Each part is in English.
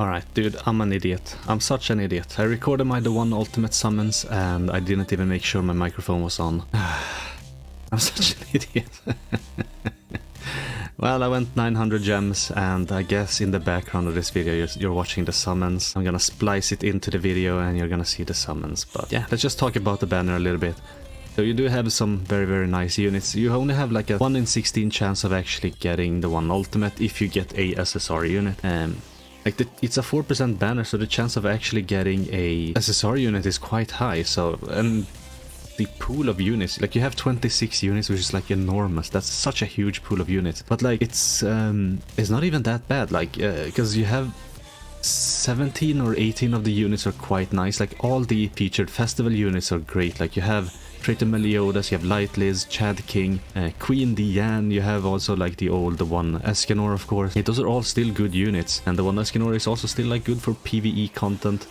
Alright, dude, I'm an idiot. I'm such an idiot. I recorded my The One Ultimate summons and I didn't even make sure my microphone was on. I'm such an idiot. Well, I went 900 gems, and I guess in the background of this video you're watching the summons. I'm gonna splice it into the video and you're gonna see the summons. But yeah, let's just talk about the banner a little bit. So you do have some very nice units. You only have like a 1 in 16 chance of actually getting the One Ultimate if you get a SSR unit. It's a 4% banner, so the chance of actually getting a SSR unit is quite high. So, and the pool of units, like you have 26 units, which is like enormous. That's such a huge pool of units. But like it's not even that bad, like because you have 17 or 18 of the units are quite nice. Like all the featured festival units are great. Like you have Traitor Meliodas, you have Light-Liz, Chad King, Queen Diane, you have also like the one Escanor, of course. Those are all still good units, and the one Escanor is also still like good for PvE content.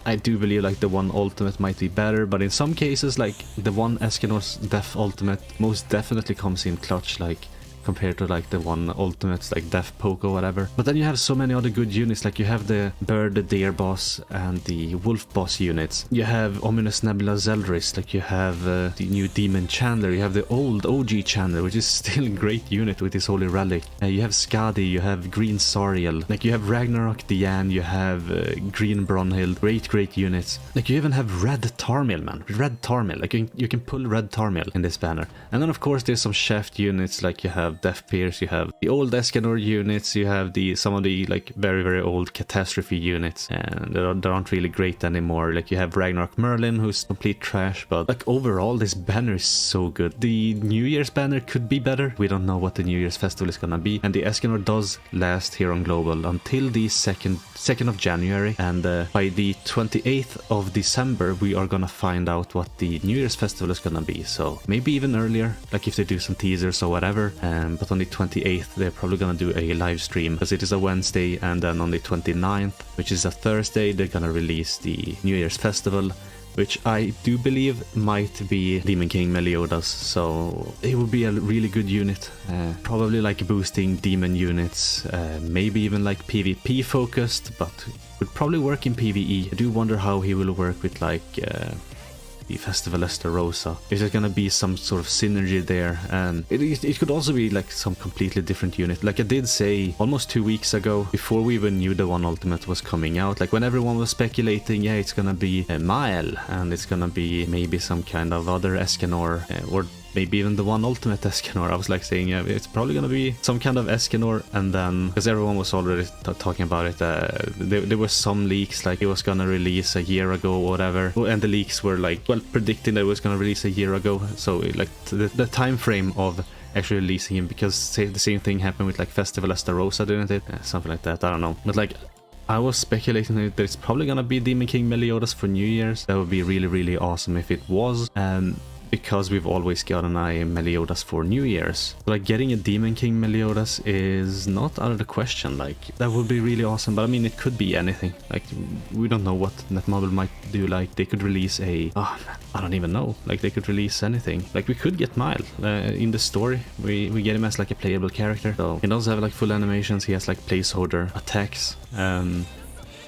I do believe like the one ultimate might be better, but in some cases like the one Escanor's Death ultimate most definitely comes in clutch, like compared to like the one ultimates like Death Poke or whatever. But then you have so many other good units, like you have the Bird, the Deer boss, and the Wolf boss units. You have Ominous Nebula Zeldris, like you have the new Demon Chandler, you have the old OG Chandler, which is still a great unit with his Holy Relic. You have Skadi, you have Green Sariel, like you have Ragnarok Diane, you have Green Brunhild, great units. Like you even have Red Tarmil, man. Red Tarmil, like you can pull Red Tarmil in this banner. And then of course there's some shaft units, like you have Death Pierce, you have the old Escanor units, you have some of the like very old Catastrophe units, and they aren't really great anymore. Like you have Ragnarok Merlin, who's complete trash, but like overall this banner is so good. The New Year's banner could be better. We don't know what the New Year's festival is gonna be, and the Escanor does last here on Global until the 2nd of January, and by the 28th of December we are gonna find out what the New Year's festival is gonna be. So maybe even earlier, like if they do some teasers or whatever. But on the 28th they're probably gonna do a live stream, because it is a Wednesday, and then on the 29th, which is a Thursday, they're gonna release the New Year's festival, which I do believe might be Demon King Meliodas. So it would be a really good unit, probably like boosting demon units, maybe even like PvP focused, but would probably work in PvE. I do wonder how he will work with like the Festival Estarossa. Is there gonna be some sort of synergy there? And it could also be like some completely different unit. Like I did say almost 2 weeks ago, before we even knew the One Ultimate was coming out, like when everyone was speculating, yeah, it's gonna be a Mael, and it's gonna be maybe some kind of other Escanor, or maybe even the One Ultimate Escanor. I was like saying, yeah, it's probably gonna be some kind of Escanor, and then because everyone was already talking about it, there were some leaks like it was gonna release a year ago or whatever, and the leaks were like, well, predicting that it was gonna release a year ago. So like the time frame of actually releasing him, because the same thing happened with like Festival Estarossa, didn't it? Something like that, I don't know. But like I was speculating that it's probably gonna be Demon King Meliodas for New Year's. That would be really awesome if it was. Because we've always got an eye on Meliodas for New Year's. So like getting a Demon King Meliodas is not out of the question. Like that would be really awesome, but I mean it could be anything. Like we don't know what Netmarble might do. Like they could release I don't even know. Like they could release anything. Like we could get Mile in the story. We get him as like a playable character. So he does have like full animations. He has like placeholder attacks.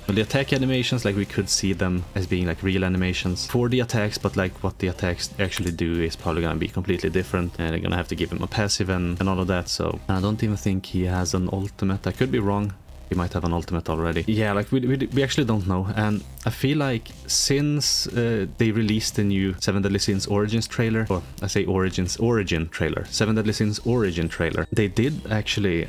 The attack animations, like we could see them as being like real animations for the attacks, but like what the attacks actually do is probably gonna be completely different, and they're gonna have to give him a passive and all of that. So I don't even think he has an ultimate. I could be wrong. He might have an ultimate already. Yeah, like we actually don't know. And I feel like since they released the new 7 Deadly Sins Origins trailer, or I say origin trailer, 7 Deadly Sins Origin trailer, they did actually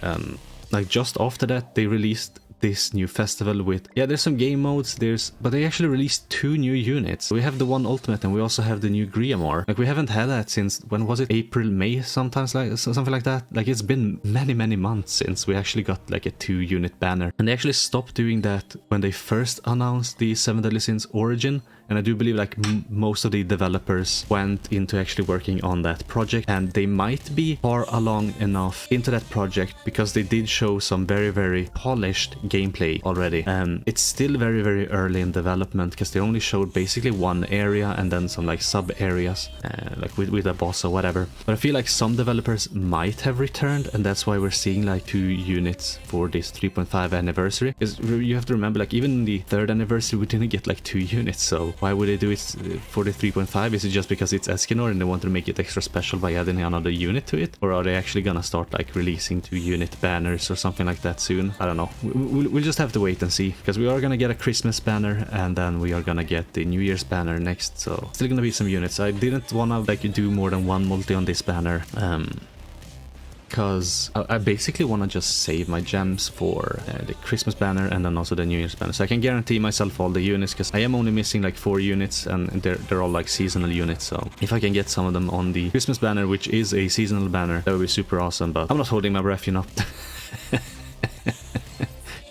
like just after that they released this new festival with, yeah, there's some game modes, but they actually released 2 new units. We have the One Ultimate and we also have the new Griamore. Like we haven't had that since, when was it? April, May, something like that. Like it's been many months since we actually got like a 2 unit banner. And they actually stopped doing that when they first announced the 7 Deadly Sins Origin. And I do believe like most of the developers went into actually working on that project, and they might be far along enough into that project because they did show some very, very polished gameplay already. It's still very, very early in development because they only showed basically one area and then some like sub areas, like with a boss or whatever. But I feel like some developers might have returned, and that's why we're seeing like 2 units for this 3.5 anniversary. Because you have to remember, like even in the 3rd anniversary we didn't get like 2 units, so why would they do it for the 3.5? Is it just because it's Escanor and they want to make it extra special by adding another unit to it? Or are they actually gonna start like releasing 2 unit banners or something like that soon? I don't know. We'll just have to wait and see, because we are gonna get a Christmas banner and then we are gonna get the New Year's banner next, so still gonna be some units. I didn't wanna like do more than 1 multi on this banner, because I basically want to just save my gems for the Christmas banner and then also the New Year's banner, so I can guarantee myself all the units, because I am only missing like 4 units and they're all like seasonal units. So if I can get some of them on the Christmas banner, which is a seasonal banner, that would be super awesome. But I'm not holding my breath, you know.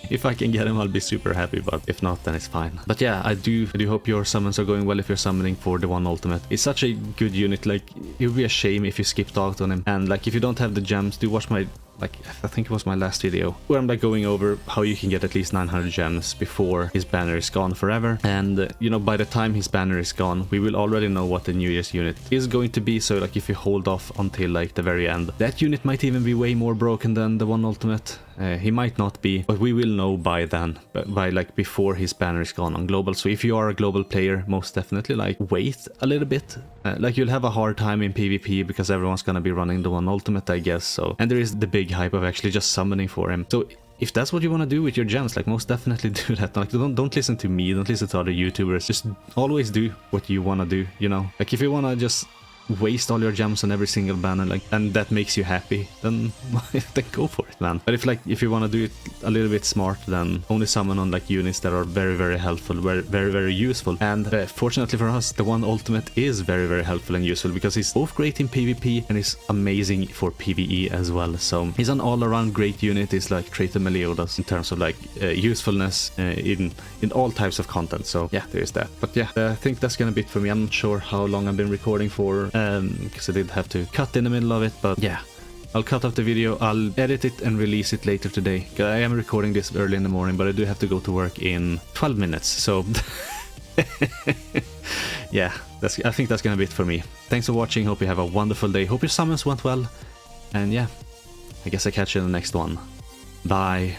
If I can get him, I'll be super happy, but if not, then it's fine. But yeah, I do hope your summons are going well if you're summoning for the 1 ultimate. It's such a good unit, like it would be a shame if you skipped out on him. And like if you don't have the gems, do watch my, like I think it was my last video where I'm like going over how you can get at least 900 gems before his banner is gone forever. And you know, by the time his banner is gone, we will already know what the New Year's unit is going to be. So like if you hold off until like the very end, that unit might even be way more broken than the 1 ultimate. He might not be, but we will know by then, by like before his banner is gone on global. So if you are a global player, most definitely like wait a little bit. Like you'll have a hard time in PvP because everyone's gonna be running the 1 ultimate, I guess. So, and there is the big hype of actually just summoning for him. So if that's what you want to do with your gems, like most definitely do that. Like don't listen to me, don't listen to other YouTubers. Just always do what you want to do, you know. Like if you want to just waste all your gems on every single banner, like, and that makes you happy, then go for it, man. But if you want to do it a little bit smart, then only summon on like units that are very, very helpful, very useful. And fortunately for us, the 1 ultimate is very, very helpful and useful because he's both great in PvP and is amazing for PvE as well. So he's an all-around great unit. He's like Traitor Meliodas in terms of like usefulness in all types of content. So yeah, there is that. But yeah, I think that's gonna be it for me. I'm not sure how long I've been recording for, because I did have to cut in the middle of it, but yeah, I'll cut off the video, I'll edit it and release it later today. I am recording this early in the morning, but I do have to go to work in 12 minutes, so yeah, I think that's gonna be it for me. Thanks for watching, hope you have a wonderful day, hope your summons went well, and yeah, I guess I'll catch you in the next one. Bye.